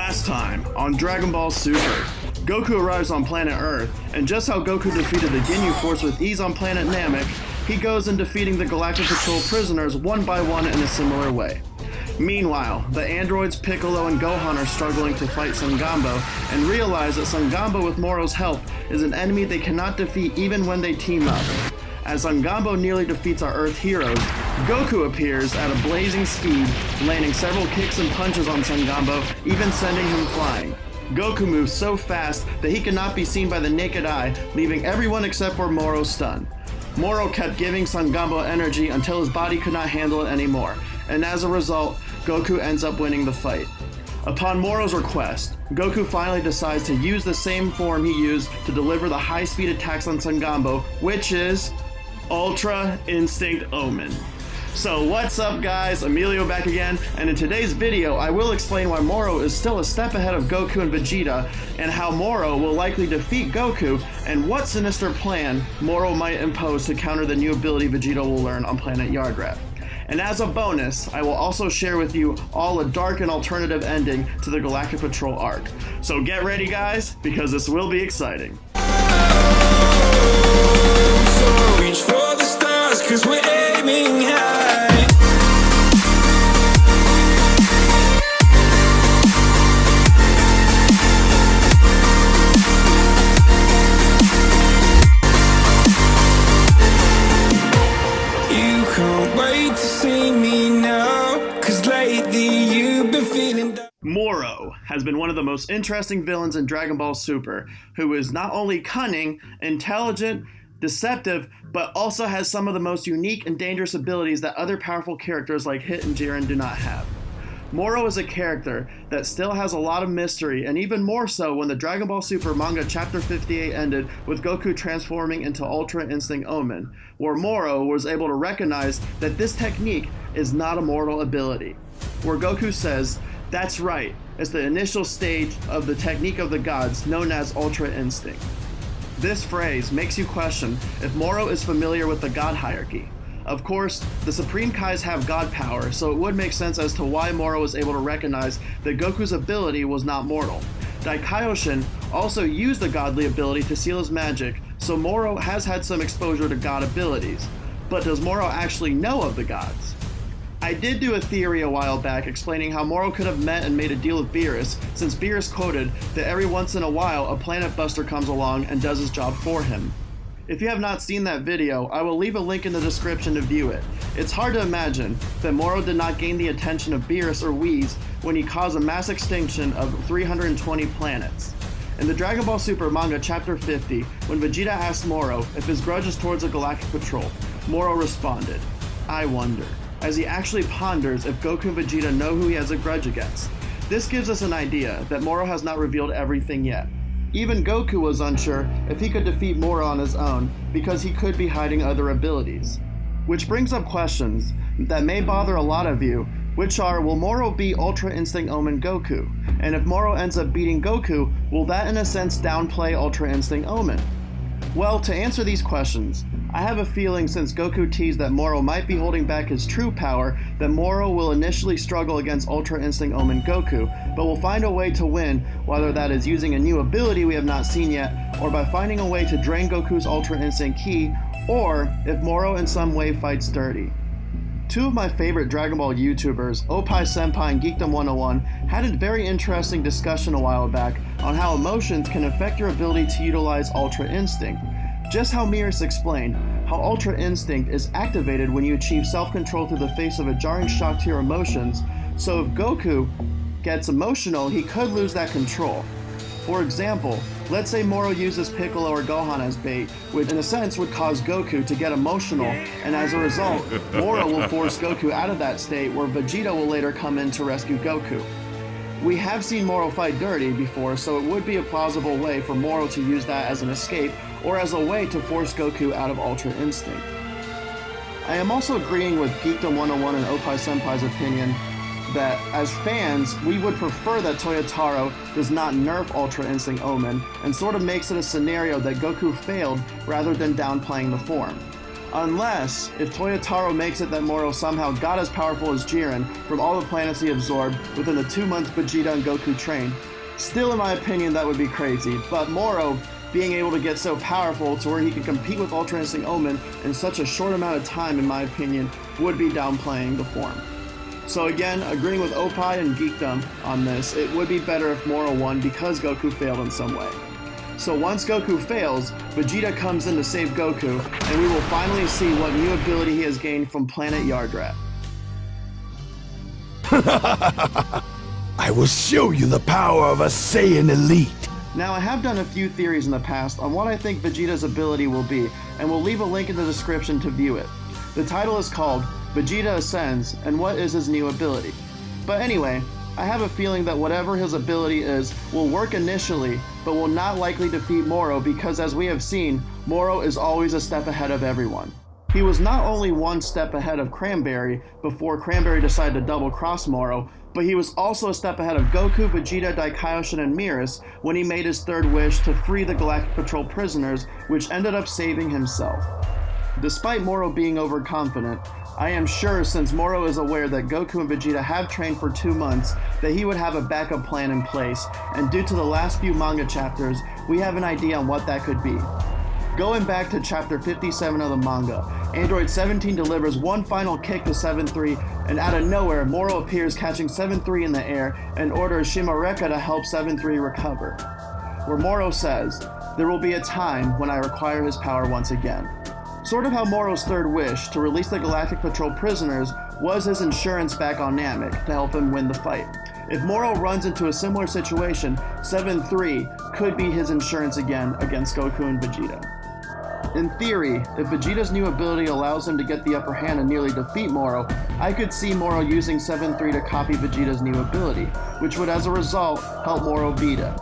Last time on Dragon Ball Super, Goku arrives on planet Earth, and just how Goku defeated the Ginyu Force with ease on planet Namek, he goes in defeating the Galactic Patrol prisoners one by one in a similar way. Meanwhile, the androids Piccolo and Gohan are struggling to fight Sangambo, and realize that Sangambo with Moro's help is an enemy they cannot defeat even when they team up. As Sangambo nearly defeats our Earth heroes, Goku appears at a blazing speed, landing several kicks and punches on Sangambo, even sending him flying. Goku moves so fast that he cannot be seen by the naked eye, leaving everyone except for Moro stunned. Moro kept giving Sangambo energy until his body could not handle it anymore, and as a result, Goku ends up winning the fight. Upon Moro's request, Goku finally decides to use the same form he used to deliver the high-speed attacks on Sangambo, which is Ultra Instinct Omen. So what's up guys, Emilio back again, and in today's video I will explain why Moro is still a step ahead of Goku and Vegeta, and how Moro will likely defeat Goku, and what sinister plan Moro might impose to counter the new ability Vegeta will learn on Planet Yardrat. And as a bonus, I will also share with you all a dark and alternative ending to the Galactic Patrol Arc. So get ready guys, because this will be exciting. So reach for the stars, 'cause we're aiming high. You can't wait to see me now, 'cause lately you've been feeling down. Moro has been one of the most interesting villains in Dragon Ball Super, who is not only cunning, intelligent, deceptive, but also has some of the most unique and dangerous abilities that other powerful characters like Hit and Jiren do not have. Moro is a character that still has a lot of mystery, and even more so when the Dragon Ball Super manga chapter 58 ended with Goku transforming into Ultra Instinct Omen, where Moro was able to recognize that this technique is not a mortal ability. Where Goku says, "That's right, it's the initial stage of the technique of the gods known as Ultra Instinct." This phrase makes you question if Moro is familiar with the god hierarchy. Of course, the Supreme Kais have god power, so it would make sense as to why Moro was able to recognize that Goku's ability was not mortal. Daikaioshin also used the godly ability to seal his magic, so Moro has had some exposure to god abilities. But does Moro actually know of the gods? I did do a theory a while back explaining how Moro could have met and made a deal with Beerus, since Beerus quoted that every once in a while a planet buster comes along and does his job for him. If you have not seen that video, I will leave a link in the description to view it. It's hard to imagine that Moro did not gain the attention of Beerus or Whis when he caused a mass extinction of 320 planets. In the Dragon Ball Super manga chapter 50, when Vegeta asked Moro if his grudge is towards the Galactic Patrol, Moro responded, "I wonder," as he actually ponders if Goku and Vegeta know who he has a grudge against. This gives us an idea that Moro has not revealed everything yet. Even Goku was unsure if he could defeat Moro on his own, because he could be hiding other abilities. Which brings up questions that may bother a lot of you, which are, will Moro beat Ultra Instinct Omen Goku? And if Moro ends up beating Goku, will that in a sense downplay Ultra Instinct Omen? Well, to answer these questions, I have a feeling since Goku teased that Moro might be holding back his true power, that Moro will initially struggle against Ultra Instinct Omen Goku, but will find a way to win, whether that is using a new ability we have not seen yet, or by finding a way to drain Goku's Ultra Instinct Ki, or if Moro in some way fights dirty. Two of my favorite Dragon Ball YouTubers, Opie Senpai and Geekdom 101, had a very interesting discussion a while back on how emotions can affect your ability to utilize Ultra Instinct. Just how Beerus explained how Ultra Instinct is activated when you achieve self-control through the face of a jarring shock to your emotions, so if Goku gets emotional, he could lose that control. For example, let's say Moro uses Piccolo or Gohan as bait, which in a sense would cause Goku to get emotional, and as a result, Moro will force Goku out of that state, where Vegeta will later come in to rescue Goku. We have seen Moro fight dirty before, so it would be a plausible way for Moro to use that as an escape, or as a way to force Goku out of Ultra Instinct. I am also agreeing with Geekdom 101 and Opie Senpai's opinion that, as fans, we would prefer that Toyotaro does not nerf Ultra Instinct Omen, and sort of makes it a scenario that Goku failed rather than downplaying the form. Unless, if Toyotaro makes it that Moro somehow got as powerful as Jiren from all the planets he absorbed within the 2 months Vegeta and Goku trained. Still, in my opinion, that would be crazy, but Moro being able to get so powerful to where he can compete with Ultra Instinct Omen in such a short amount of time, in my opinion, would be downplaying the form. So again, agreeing with Opie and Geekdom on this, it would be better if Moro won because Goku failed in some way. So once Goku fails, Vegeta comes in to save Goku, and we will finally see what new ability he has gained from Planet Yardrat. I will show you the power of a Saiyan Elite. Now, I have done a few theories in the past on what I think Vegeta's ability will be, and we'll leave a link in the description to view it. The title is called Vegeta Ascends, and what is his new ability? But anyway, I have a feeling that whatever his ability is will work initially, but will not likely defeat Moro because, as we have seen, Moro is always a step ahead of everyone. He was not only one step ahead of Cranberry before Cranberry decided to double-cross Moro, but he was also a step ahead of Goku, Vegeta, Daikaioshin, and Miras when he made his third wish to free the Galactic Patrol prisoners, which ended up saving himself. Despite Moro being overconfident, I am sure, since Moro is aware that Goku and Vegeta have trained for 2 months, that he would have a backup plan in place, and due to the last few manga chapters, we have an idea on what that could be. Going back to chapter 57 of the manga, Android 17 delivers one final kick to 7-3, and out of nowhere, Moro appears catching 7-3 in the air and orders Shimoreka to help 7-3 recover. Where Moro says, "There will be a time when I require his power once again." Sort of how Moro's third wish to release the Galactic Patrol prisoners was his insurance back on Namek to help him win the fight. If Moro runs into a similar situation, 7-3 could be his insurance again against Goku and Vegeta. In theory, if Vegeta's new ability allows him to get the upper hand and nearly defeat Moro, I could see Moro using 7-3 to copy Vegeta's new ability, which would as a result help Moro beat him.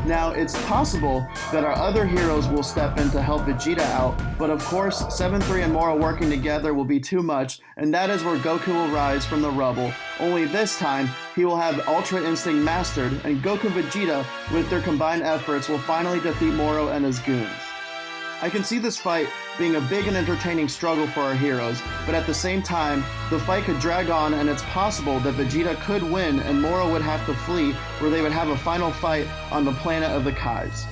Now, it's possible that our other heroes will step in to help Vegeta out, but of course, 7-3 and Moro working together will be too much, and that is where Goku will rise from the rubble, only this time, he will have Ultra Instinct mastered, and Goku and Vegeta, with their combined efforts, will finally defeat Moro and his goons. I can see this fight being a big and entertaining struggle for our heroes, but at the same time, the fight could drag on and it's possible that Vegeta could win and Moro would have to flee, where they would have a final fight on the planet of the Kais.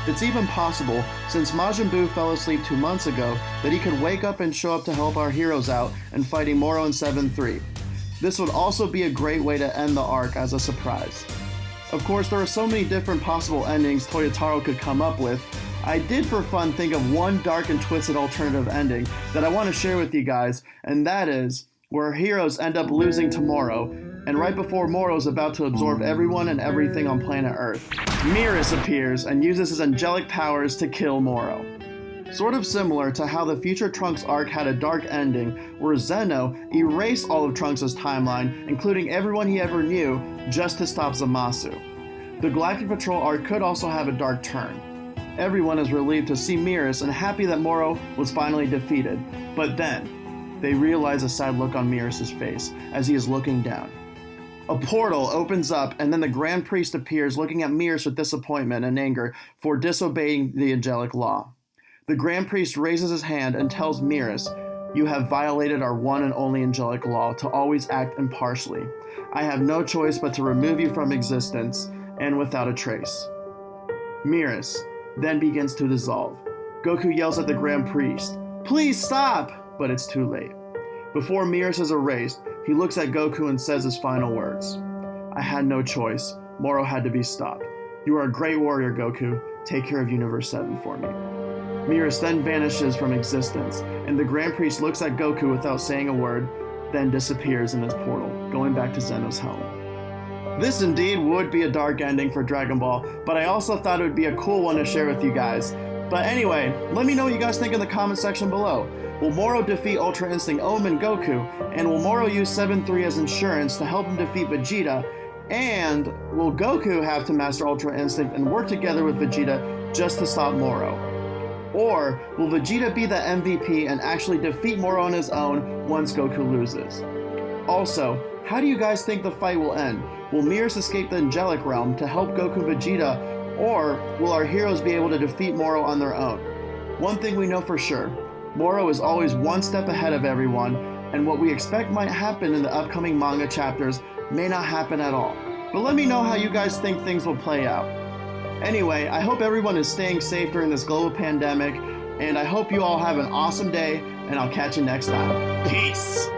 It's even possible, since Majin Buu fell asleep 2 months ago, that he could wake up and show up to help our heroes out in fighting Moro and 7-3. This would also be a great way to end the arc as a surprise. Of course, there are so many different possible endings Toyotaro could come up with. I did for fun think of one dark and twisted alternative ending that I want to share with you guys, and that is where our heroes end up losing to Moro, and right before Moro is about to absorb everyone and everything on planet Earth, Miras appears and uses his angelic powers to kill Moro. Sort of similar to how the Future Trunks arc had a dark ending, where Zeno erased all of Trunks' timeline, including everyone he ever knew, just to stop Zamasu. The Galactic Patrol arc could also have a dark turn. Everyone is relieved to see Miras and happy that Moro was finally defeated, but then, they realize a sad look on Miras' face as he is looking down. A portal opens up and then the Grand Priest appears looking at Miras with disappointment and anger for disobeying the angelic law. The Grand Priest raises his hand and tells Miras, "You have violated our one and only angelic law to always act impartially. I have no choice but to remove you from existence and without a trace." Miras then begins to dissolve. Goku yells at the Grand Priest, "Please stop!" But it's too late. Before Miras is erased, he looks at Goku and says his final words. "I had no choice. Moro had to be stopped. You are a great warrior, Goku. Take care of Universe 7 for me." Miras then vanishes from existence, and the Grand Priest looks at Goku without saying a word, then disappears in his portal, going back to Zeno's home. This indeed would be a dark ending for Dragon Ball, but I also thought it would be a cool one to share with you guys. But anyway, let me know what you guys think in the comment section below. Will Moro defeat Ultra Instinct Omen Goku, and will Moro use 7-3 as insurance to help him defeat Vegeta, and will Goku have to master Ultra Instinct and work together with Vegeta just to stop Moro? Or will Vegeta be the MVP and actually defeat Moro on his own once Goku loses? Also, how do you guys think the fight will end? Will Miras escape the Angelic Realm to help Goku and Vegeta, or will our heroes be able to defeat Moro on their own? One thing we know for sure, Moro is always one step ahead of everyone, and what we expect might happen in the upcoming manga chapters may not happen at all. But let me know how you guys think things will play out. Anyway, I hope everyone is staying safe during this global pandemic, and I hope you all have an awesome day, and I'll catch you next time. Peace!